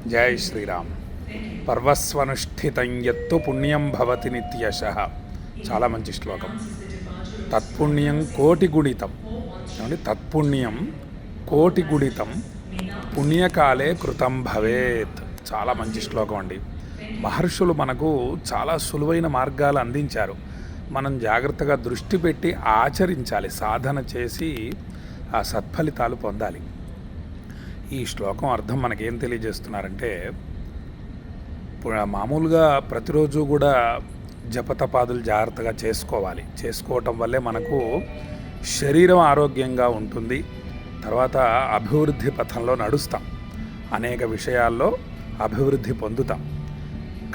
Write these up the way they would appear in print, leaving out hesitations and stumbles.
జై శ్రీరామ్. పర్వస్వనుష్ఠితం యత్తు పుణ్యం భవతి నిత్యశః. చాలా మంచి శ్లోకం. తత్పుణ్యం కోటి గుణితం. ఏమండి? తత్పుణ్యం కోటి గుణితం పుణ్యకాలే కృతం భవేత్. చాలా మంచి శ్లోకం అండి. మహర్షులు మనకు చాలా సులువైన మార్గాలు అందించారు. మనం జాగ్రత్తగా దృష్టి పెట్టి ఆచరించాలి, సాధన చేసి ఆ సత్ఫలితాలు పొందాలి. ఈ శ్లోకం అర్థం మనకేం తెలియజేస్తున్నారంటే, మామూలుగా ప్రతిరోజు కూడా జపతపాదులు జాగ్రత్తగా చేసుకోవటం వల్లే మనకు శరీరం ఆరోగ్యంగా ఉంటుంది. తర్వాత అభివృద్ధి పథంలో నడుస్తాం, అనేక విషయాల్లో అభివృద్ధి పొందుతాం.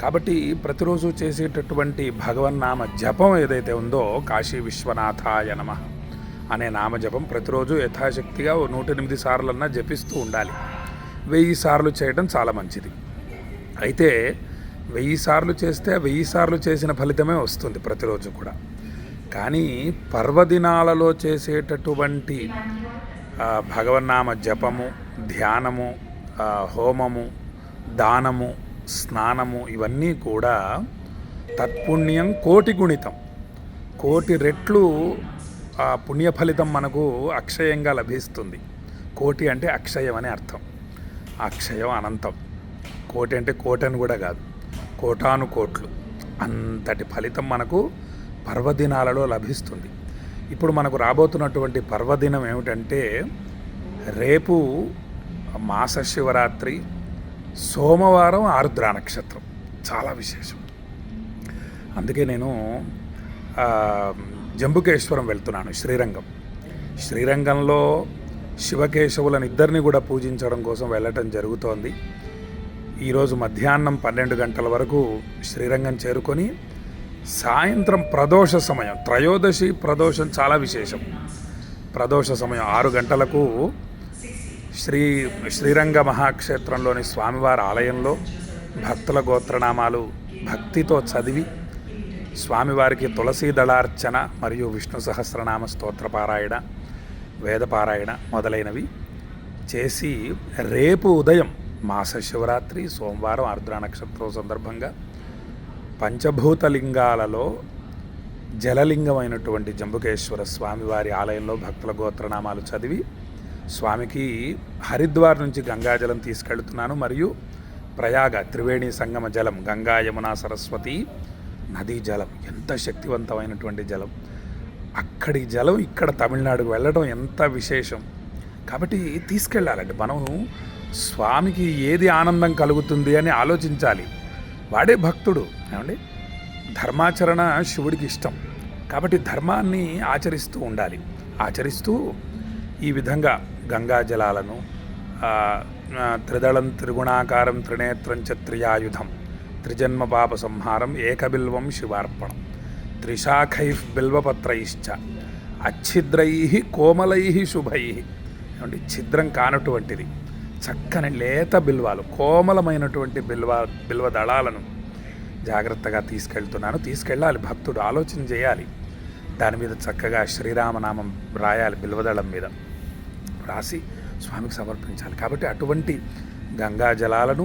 కాబట్టి ప్రతిరోజు చేసేటటువంటి భగవన్నామ జపం ఏదైతే ఉందో, కాశీ విశ్వనాథాయ నమః అనే నామజపం ప్రతిరోజు యథాశక్తిగా 108 సార్లన్నా జపిస్తూ ఉండాలి. 1000 సార్లు చేయడం చాలా మంచిది. అయితే 1000 సార్లు చేస్తే 1000 సార్లు చేసిన ఫలితమే వస్తుంది ప్రతిరోజు కూడా. కానీ పర్వదినాలలో చేసేటటువంటి భగవన్నామ జపము, ధ్యానము, హోమము, దానము, స్నానము ఇవన్నీ కూడా తత్పుణ్యం కోటి గుణితం, కోటి రెట్లు ఆ పుణ్య ఫలితం మనకు అక్షయంగా లభిస్తుంది. కోటి అంటే అక్షయం అని అర్థం. అక్షయం అనంతం. కోటి అంటే కోటని కూడా కాదు, కోటాను కోట్లు. అంతటి ఫలితం మనకు పర్వదినాలలో లభిస్తుంది. ఇప్పుడు మనకు రాబోతున్నటువంటి పర్వదినం ఏమిటంటే, రేపు మాస శివరాత్రి, సోమవారం ఆరుద్ర నక్షత్రం. చాలా విశేషం. అందుకే నేను జంబుకేశ్వరం వెళ్తున్నాను. శ్రీరంగంలో శివకేశవులను ఇద్దరిని కూడా పూజించడం కోసం వెళ్ళటం జరుగుతోంది. ఈరోజు మధ్యాహ్నం 12 గంటల వరకు శ్రీరంగం చేరుకొని, సాయంత్రం ప్రదోష సమయం, త్రయోదశి ప్రదోషం చాలా విశేషం. ప్రదోష సమయం 6 గంటలకు శ్రీరంగ మహాక్షేత్రంలోని స్వామివారి ఆలయంలో భక్తుల గోత్రనామాలు భక్తితో చదివి, స్వామివారికి తులసీ దళార్చన మరియు విష్ణు సహస్రనామ స్తోత్రపారాయణ, వేదపారాయణ మొదలైనవి చేసి, రేపు ఉదయం మాస శివరాత్రి సోమవారం ఆర్ద్ర నక్షత్రం సందర్భంగా పంచభూతలింగాలలో జలలింగమైనటువంటి జంబుకేశ్వర స్వామివారి ఆలయంలో భక్తుల గోత్రనామాలు చదివి, స్వామికి హరిద్వార్ నుంచి గంగాజలం తీసుకెళ్తున్నాను. మరియు ప్రయాగ త్రివేణి సంగమ జలం, గంగా యమున సరస్వతి నదీ జలం, ఎంత శక్తివంతమైనటువంటి జలం. అక్కడి జలం ఇక్కడ తమిళనాడుకు వెళ్ళడం ఎంత విశేషం. కాబట్టి తీసుకెళ్ళాలండి. మనం స్వామికి ఏది ఆనందం కలుగుతుంది అని ఆలోచించాలి. వాడే భక్తుడు. ఏమండి? ధర్మాచరణ శివుడికి ఇష్టం. కాబట్టి ధర్మాన్ని ఆచరిస్తూ ఉండాలి. ఆచరిస్తూ ఈ విధంగా గంగా జలాలను, త్రిదళం త్రిగుణాకారం త్రినేత్రం చ త్రియాయుధం త్రిజన్మ పాప సంహారం ఏకబిల్వం శివార్పణం త్రిశాఖై బిల్వపత్రైశ్చ అచ్ఛిద్రై కోమలై శుభై. ఏమంటే? ఛిద్రం కానటువంటిది చక్కని లేత బిల్వాలు, కోమలమైనటువంటి బిల్వ దళాలను జాగ్రత్తగా తీసుకెళ్ళాలి. భక్తుడు ఆలోచన చేయాలి. దాని మీద చక్కగా శ్రీరామనామం రాయాలి. బిల్వదళం మీద రాసి స్వామికి సమర్పించాలి. కాబట్టి అటువంటి గంగా జలాలను,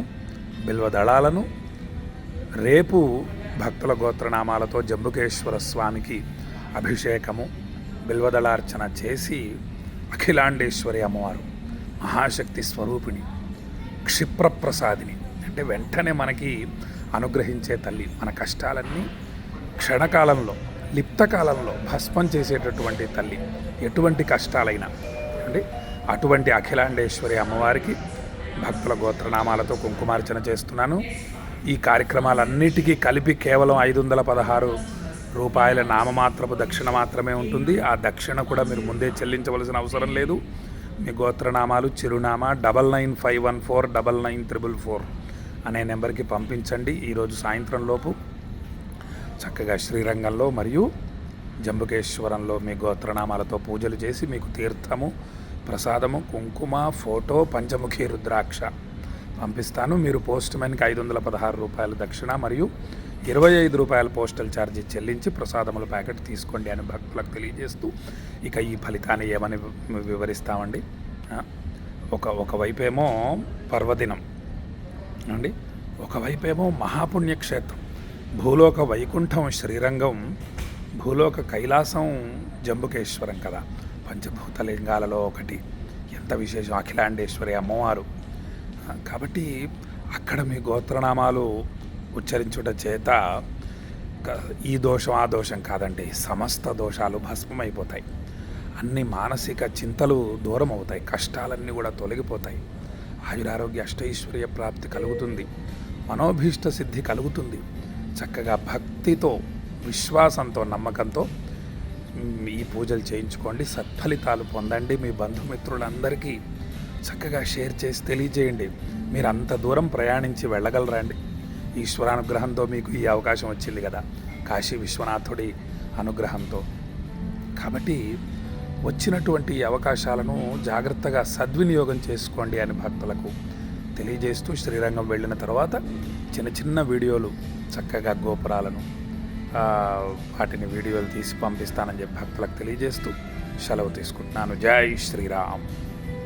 బిల్వదళాలను రేపు భక్తుల గోత్రనామాలతో జంబుకేశ్వర స్వామికి అభిషేకము, బిల్వదళార్చన చేసి, అఖిలాండేశ్వరి అమ్మవారు మహాశక్తి స్వరూపిణి, క్షిప్రప్రసాదిని, అంటే వెంటనే మనకి అనుగ్రహించే తల్లి, మన కష్టాలన్నీ క్షణకాలంలో, లిప్తకాలంలో భస్మం చేసేటటువంటి తల్లి, ఎటువంటి కష్టాలైనా. అంటే అటువంటి అఖిలాండేశ్వరి అమ్మవారికి భక్తుల గోత్రనామాలతో కుంకుమార్చన చేస్తున్నాను. ఈ కార్యక్రమాలన్నిటికీ కలిపి కేవలం 516 రూపాయల నామమాత్రపు దక్షిణ మాత్రమే ఉంటుంది. ఆ దక్షిణ కూడా మీరు ముందే చెల్లించవలసిన అవసరం లేదు. మీ గోత్రనామాలు, చిరునామా 9951499344 అనే నెంబర్కి పంపించండి. ఈరోజు సాయంత్రం లోపు చక్కగా శ్రీరంగంలో మరియు జంబుకేశ్వరంలో మీ గోత్రనామాలతో పూజలు చేసి, మీకు తీర్థము, ప్రసాదము, కుంకుమ, ఫోటో, పంచముఖి రుద్రాక్ష పంపిస్తాను. మీరు పోస్ట్ మ్యాన్కి 516 రూపాయల దక్షిణ మరియు 25 రూపాయల పోస్టల్ ఛార్జీ చెల్లించి ప్రసాదముల ప్యాకెట్ తీసుకోండి అని భక్తులకు తెలియజేస్తూ, ఇక ఈ ఫలితాన్ని ఏమని వివరిస్తామండి. ఒకవైపేమో పర్వదినం, అండి. ఒకవైపేమో మహాపుణ్యక్షేత్రం, భూలోక వైకుంఠం శ్రీరంగం, భూలోక కైలాసం జంబుకేశ్వరం కదా, పంచభూత లింగాలలో ఒకటి. ఎంత విశేషం, అఖిలాండేశ్వరి అమ్మవారు. కాబట్టి అక్కడ మీ గోత్రనామాలు ఉచ్చరించుట చేత ఈ దోషం ఆ దోషం కాదండి, సమస్త దోషాలు భస్మమైపోతాయి. అన్ని మానసిక చింతలు దూరం అవుతాయి, కష్టాలన్నీ కూడా తొలగిపోతాయి, ఆయురారోగ్య అష్టైశ్వర్య ప్రాప్తి కలుగుతుంది, మనోభీష్ట సిద్ధి కలుగుతుంది. చక్కగా భక్తితో, విశ్వాసంతో, నమ్మకంతో ఈ పూజలు చేయించుకోండి, సత్ఫలితాలు పొందండి. మీ బంధుమిత్రులందరికీ చక్కగా షేర్ చేసి తెలియజేయండి. మీరు అంత దూరం ప్రయాణించి వెళ్ళగలరండి. ఈశ్వరానుగ్రహంతో మీకు ఈ అవకాశం వచ్చింది కదా, కాశీ విశ్వనాథుడి అనుగ్రహంతో. కాబట్టి వచ్చినటువంటి ఈ అవకాశాలను జాగ్రత్తగా సద్వినియోగం చేసుకోండి అని భక్తులకు తెలియజేస్తూ, శ్రీరంగం వెళ్ళిన తర్వాత చిన్న చిన్న వీడియోలు, చక్కగా గోపురాలను వాటిని వీడియోలు తీసి పంపిస్తానని చెప్పి భక్తులకు తెలియజేస్తూ సెలవు తీసుకుంటున్నాను. జై శ్రీరామ్.